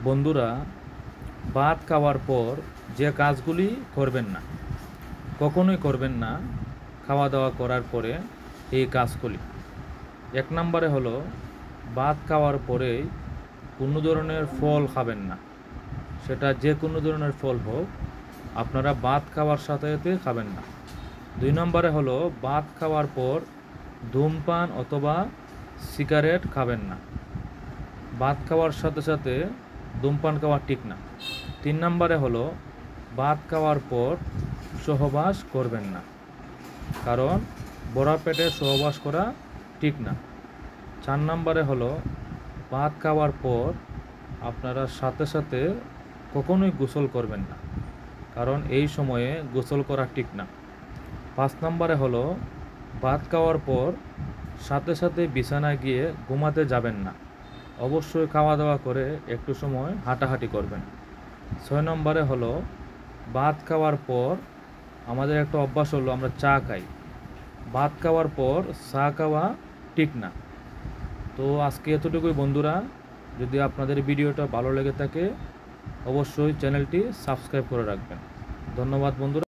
বন্ধুরা, ভাত খাওয়ার পর যে কাজগুলি করবেন না, কখনোই করবেন না খাওয়া দাওয়া করার পরে এই কাজগুলি। ১ নম্বরে হলো ভাত খাওয়ার পরেই কোনো ধরনের ফল খাবেন না, সেটা যে কোনো ধরনের ফল হোক, আপনারা ভাত খাওয়ার সাথে সাথে খাবেন না। ২ নম্বরে হলো ভাত খাওয়ার পর ধূমপান অথবা সিগারেট খাবেন না। ভাত খাওয়ার সাথে সাথে ধূমপান খাওয়া ঠিক না। ৩ নম্বরে হলো ভাত খাওয়ার পর সহবাস করবেন না, কারণ ভরা পেটে সহবাস করা ঠিক না। ৪ নম্বরে হলো ভাত খাওয়ার পর আপনারা সাথে সাথে কখনোই গোসল করবেন না, কারণ এই সময়ে গোসল করা ঠিক না। ৫ নম্বরে হলো ভাত খাওয়ার পর সাথে সাথে বিছানায় গিয়ে ঘুমাতে যাবেন না, অবশ্যই খাওয়া দাওয়া করে একটু সময় হাঁটাহাঁটি করবেন। ৬ নম্বরে হলো ভাত খাওয়ার পর আমাদের একটা অভ্যাস হলো আমরা চা খাই, ভাত খাওয়ার পর চা খাওয়া ঠিক না। তো আজকে এতটুকুই বন্ধুরা। যদি আপনাদের ভিডিওটা ভালো লেগে থাকে অবশ্যই চ্যানেলটি সাবস্ক্রাইব করে রাখবেন। ধন্যবাদ বন্ধুরা।